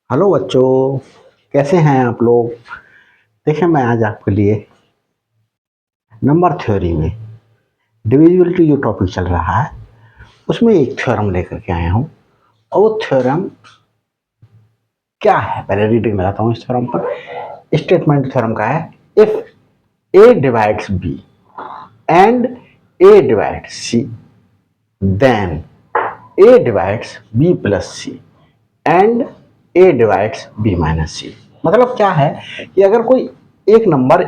Hello बच्चों, कैसे हैं आप लोग। देखिए, मैं आज आपके लिए नंबर थ्योरी में डिविजिबिलिटी जो टॉपिक चल रहा है उसमें एक थ्योरम लेकर के आया हूँ। और वो थ्योरम क्या है, पहले रीडिंग लगाता हूँ इस थ्योरम पर। स्टेटमेंट थ्योरम का है, if a divides b and a divides c then a divides b plus c and a divides b minus c. मतलब क्या है कि अगर कोई एक नंबर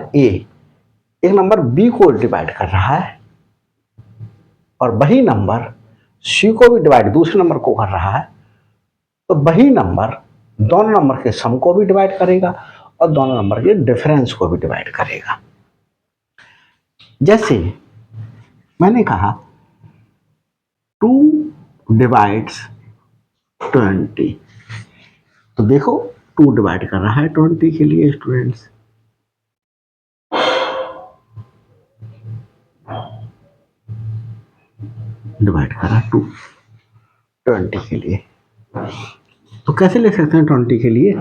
बी को डिवाइड कर रहा है और वही नंबर सी को भी डिवाइड दूसरे नंबर को कर रहा है, तो वही नंबर दोनों नंबर के सम को भी डिवाइड करेगा और दोनों नंबर के डिफरेंस को भी डिवाइड करेगा। जैसे मैंने कहा 2 डिवाइड्स 20, तो देखो 2 डिवाइड कर रहा है 20 के लिए स्टूडेंट्स। डिवाइड कर रहा है 2 20 के लिए, तो कैसे लिख सकते हैं 20 के लिए?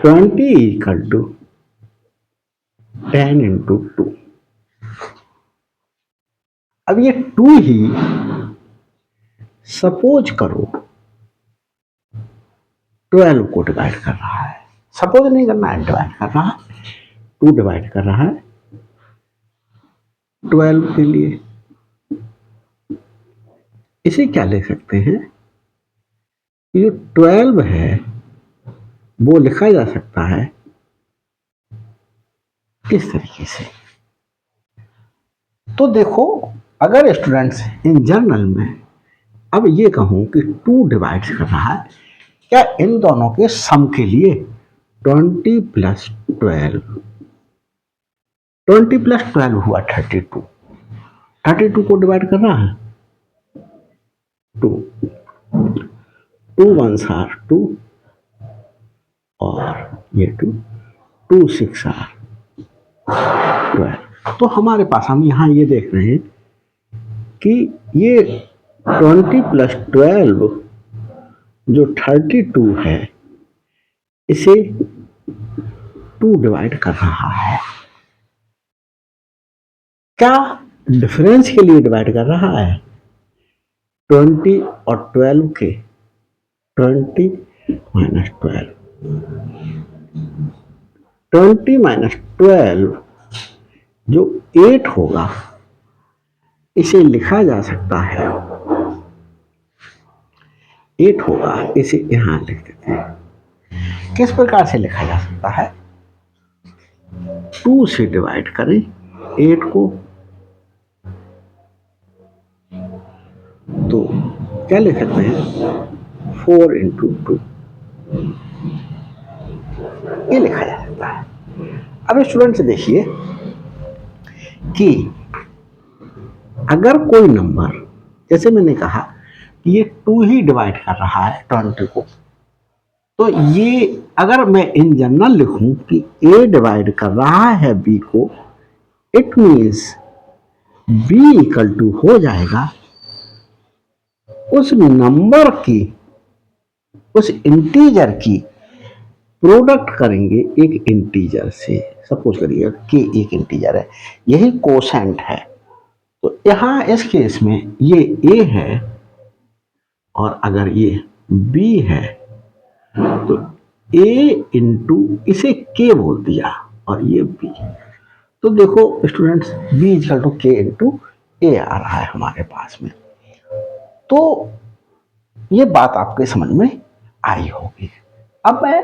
20 इक्वल टू 10 इंटू 2। अब ये 2 ही सपोज करो 12 को डिवाइड कर रहा है। सपोज नहीं करना है, डिवाइड कर रहा है। 2 डिवाइड कर रहा है 12 के लिए। इसे क्या लिख सकते हैं? ये जो 12 है वो लिखा जा सकता है किस तरीके से? तो देखो, अगर स्टूडेंट्स इन जनरल में अब ये कहूं कि 2 डिवाइड कर रहा है, क्या इन दोनों के सम के लिए 20 प्लस 12, 20 प्लस 12 हुआ 32। 32 को डिवाइड कर रहा है 2, 2 1s आर 2 और ये 2, 2 6 आर 12। तो हमारे पास हम यहाँ ये देख रहे हैं कि ये 20 प्लस 12 जो 32 है इसे 2 डिवाइड कर रहा है। क्या डिफरेंस के लिए डिवाइड कर रहा है? 20 और 12 के 20 माइनस 12, 20 माइनस 12 जो 8 होगा, इसे लिखा जा सकता है 8 होगा। इसे यहां लिख देते हैं। किस प्रकार से लिखा जा सकता है? 2 से डिवाइड करें 8 को, तो क्या लिख सकते हैं? 4 इंटू 2, ये लिखा जा सकता है। अब स्टूडेंट से देखिए कि अगर कोई नंबर, जैसे मैंने कहा कि ये 2 ही डिवाइड कर रहा है 20 को, तो ये अगर मैं इन जनरल लिखूं कि ए डिवाइड कर रहा है बी को, it means B equal to हो जाएगा उस नंबर की, उस इंटीजर की प्रोडक्ट करेंगे एक इंटीजर से। सपोज करिए कि एक इंटीजर है, यही कोसेंट है। तो यहां इस केस में ये ए है और अगर ये बी है तो ए इंटू इसे के बोल दिया और ये बी। तो देखो स्टूडेंट्स, बी इक्वल टू के इंटू ए आ रहा है हमारे पास में। तो ये बात आपके समझ में आई होगी। अब मैं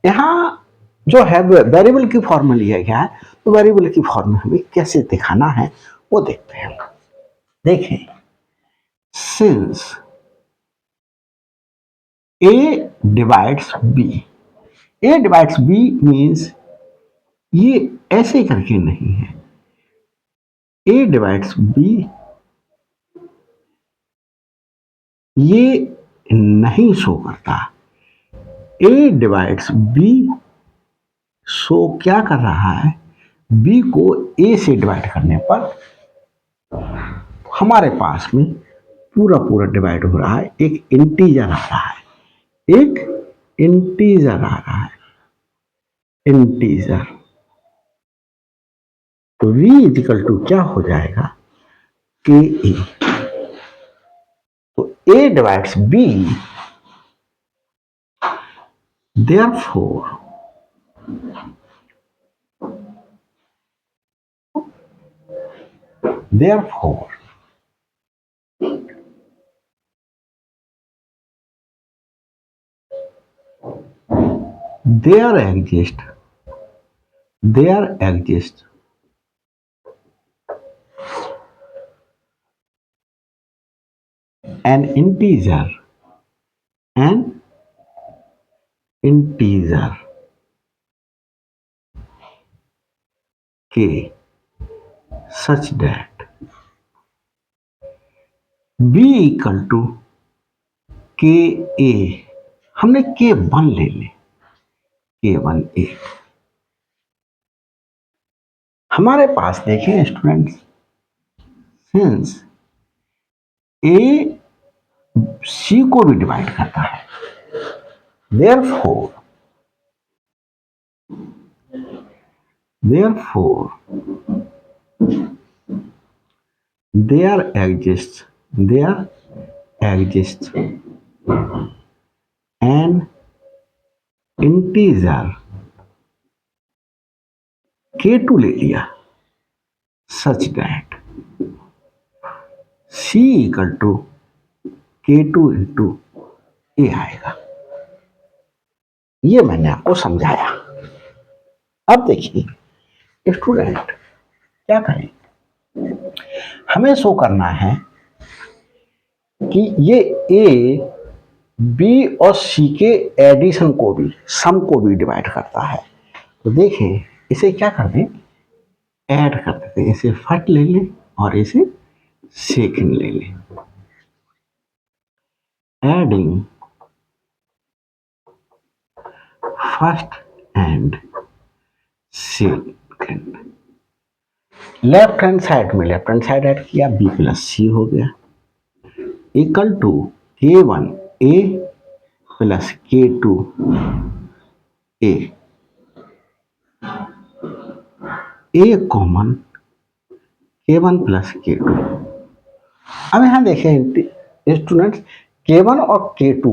यहाँ जो है वेरिएबल की फॉर्म में लिया गया है, तो वेरिएबल की फॉर्म में हमें कैसे दिखाना है वो देखते हैं। देखें, since A divides B, A divides B means ये ऐसे करके नहीं है। A divides B ये नहीं शो करता। A divides B शो क्या कर रहा है? B को A से डिवाइड करने पर हमारे पास में पूरा पूरा डिवाइड हो रहा है, एक इंटीजर आ रहा है। एक इंटीजर आ रहा है, इंटीजर। तो v इजिकल टू क्या हो जाएगा, के ए। तो a divides b, therefore therefore there exists an integer k such that b equal to K A. हमने के वन ले ली, के वन ए। हमारे पास देखें स्टूडेंट्स, सिंस ए सी को भी डिवाइड करता है, therefore there exists an integer k2 ले लिया, such that c equal to k2 into a आएगा। ये मैंने आपको समझाया। अब देखिए स्टूडेंट क्या करें, हमें शो करना है कि ये ए बी और सी के एडिशन को भी, सम को भी डिवाइड करता है। तो देखें इसे क्या कर दें, ऐड कर देते हैं। इसे फर्स्ट ले लें और इसे सेकंड ले लें। Adding first and second, left hand side में लेफ्ट हैंड साइड ऐड किया, बी प्लस सी हो गया, इक्वल टू के वन ए प्लस के टू ए। ए कॉमन, के वन प्लस के टू। अब यहां देखें स्टूडेंट्स, के वन और के टू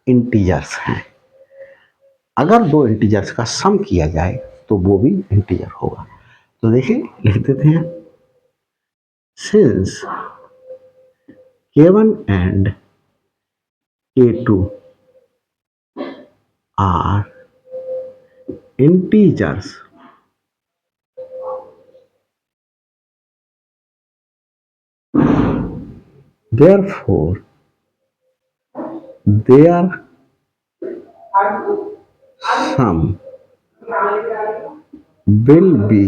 इंटीजर्स हैं। अगर दो इंटीजर्स का सम किया जाए तो वो भी इंटीजर होगा। तो देखिए लिख देते हैं, since k1 and k2 are integers, therefore their sum will be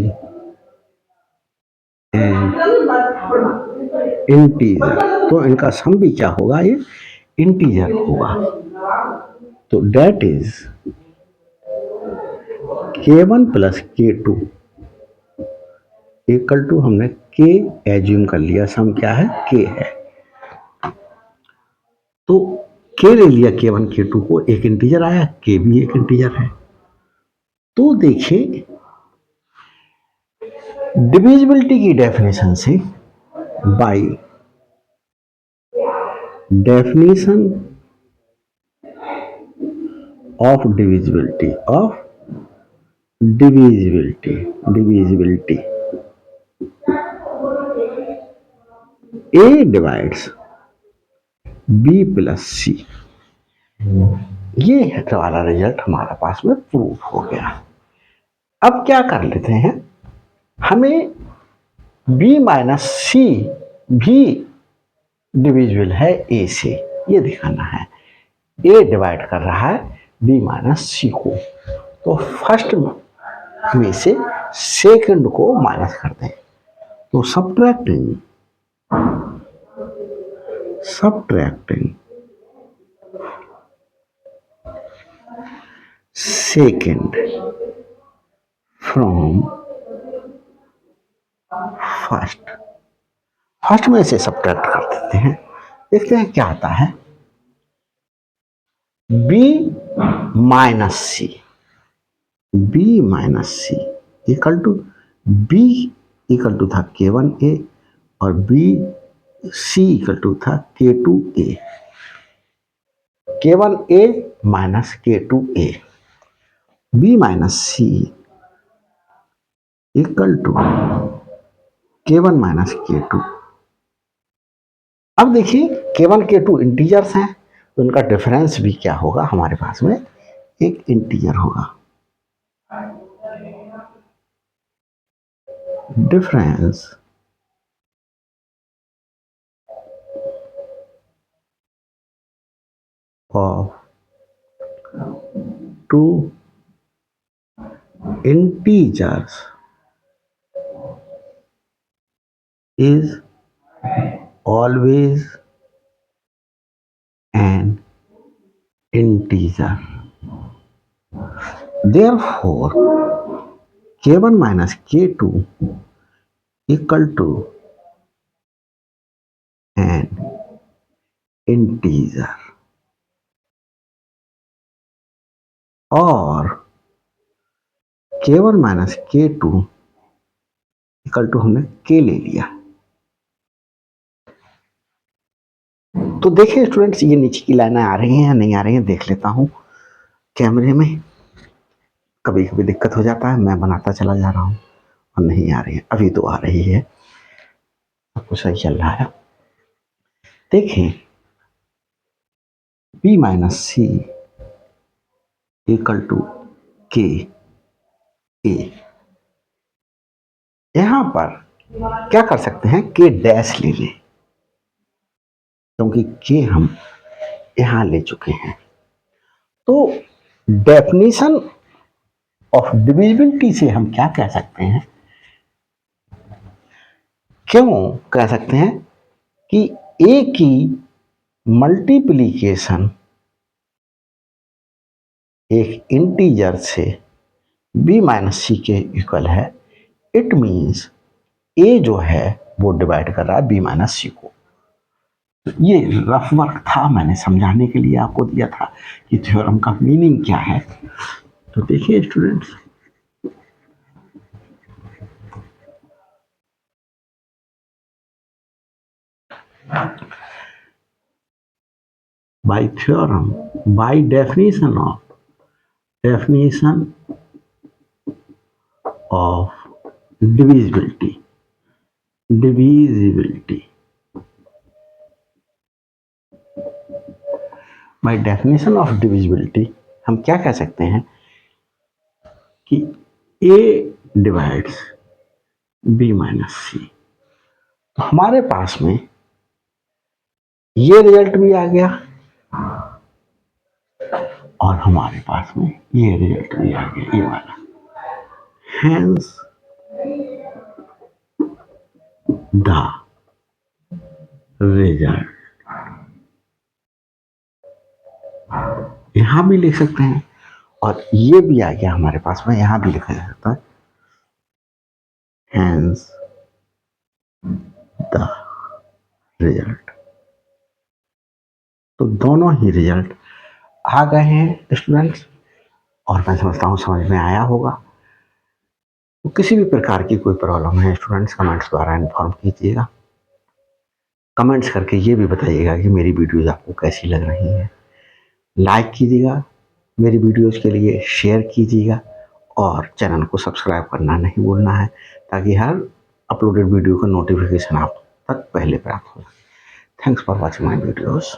an integer। तो इनका सम भी क्या होगा, ये इंटीजर होगा। तो that is k1 plus k2 equal to, हमने k एज्यूम कर लिया, सम क्या है, k है। तो k ले लिया, k1 k2 को, एक इंटीजर आया, k भी एक इंटीजर है। तो देखिए डिविजिबिलिटी की डेफिनेशन से, by definition of divisibility a divides b plus c. ये वाला रिजल्ट हमारे पास में प्रूव हो गया। अब क्या कर लेते हैं, हमें b माइनस सी भी डिविजिबल है a से, ये दिखाना है। a डिवाइड कर रहा है b माइनस सी को, तो फर्स्ट में से सेकंड को माइनस कर दें। तो सब्ट्रैक्टिंग सेकंड फ्रॉम फर्स्ट में से सब्ट्रैक्ट कर देते हैं, देखते हैं क्या आता है। B minus C, B minus C equal to B equal to था K1A और बी सी इक्वल टू था K2A, K1A minus K2A, B minus C equal to K1 minus K2। अब देखिए K1 K2 इंटीजर्स हैं तो उनका difference भी क्या होगा, हमारे पास में एक इंटीजर होगा। Difference of two integers is always an integer. Therefore, K1 minus K2 equal to an integer, और K1 minus K2 equal to हमने K ले लिया। तो देखिए स्टूडेंट्स, ये नीचे की लाइनें आ रही हैं या नहीं आ रही हैं, देख लेता हूँ कैमरे में। कभी कभी दिक्कत हो जाता है, मैं बनाता चला जा रहा हूँ और नहीं आ रही है। अभी तो आ रही है, सब कुछ सही चल रहा है। देखें B minus C equal to K A, यहां पर क्या कर सकते हैं, के डैश ले लें, क्योंकि के हम यहां ले चुके हैं। तो डेफिनेशन ऑफ डिविजिबिलिटी से हम क्या कह सकते हैं, क्यों कह सकते हैं कि ए की मल्टीप्लिकेशन एक इंटीजर से बी माइनस सी के इक्वल है। इट मीन्स ए जो है वो डिवाइड कर रहा है बी माइनस सी को। ये रफ वर्क था, मैंने समझाने के लिए आपको दिया था कि थ्योरम का मीनिंग क्या है। तो देखिए students, by theorem, by definition of divisibility, by definition of divisibility हम क्या कह सकते हैं कि A डिवाइड्स B माइनस सी। तो हमारे पास में ये रिजल्ट भी आ गया और हमारे पास में ये रिजल्ट भी आ गया, ये वाला। Hence the result, यहां भी लिख सकते हैं और ये भी आ गया हमारे पास में, यहां भी लिखा जा सकता है hence the result। तो दोनों ही रिजल्ट आ गए हैं स्टूडेंट्स, और मैं समझता हूँ समझ में आया होगा। तो किसी भी प्रकार की कोई प्रॉब्लम है स्टूडेंट्स, कमेंट्स द्वारा इन्फॉर्म कीजिएगा। कमेंट्स करके ये भी बताइएगा कि मेरी वीडियोज़ आपको कैसी लग रही हैं। लाइक कीजिएगा मेरी वीडियोज़ के लिए, शेयर कीजिएगा और चैनल को सब्सक्राइब करना नहीं भूलना है, ताकि हर अपलोडेड वीडियो का नोटिफिकेशन आप तक पहले प्राप्त हो। Thanks for watching my videos.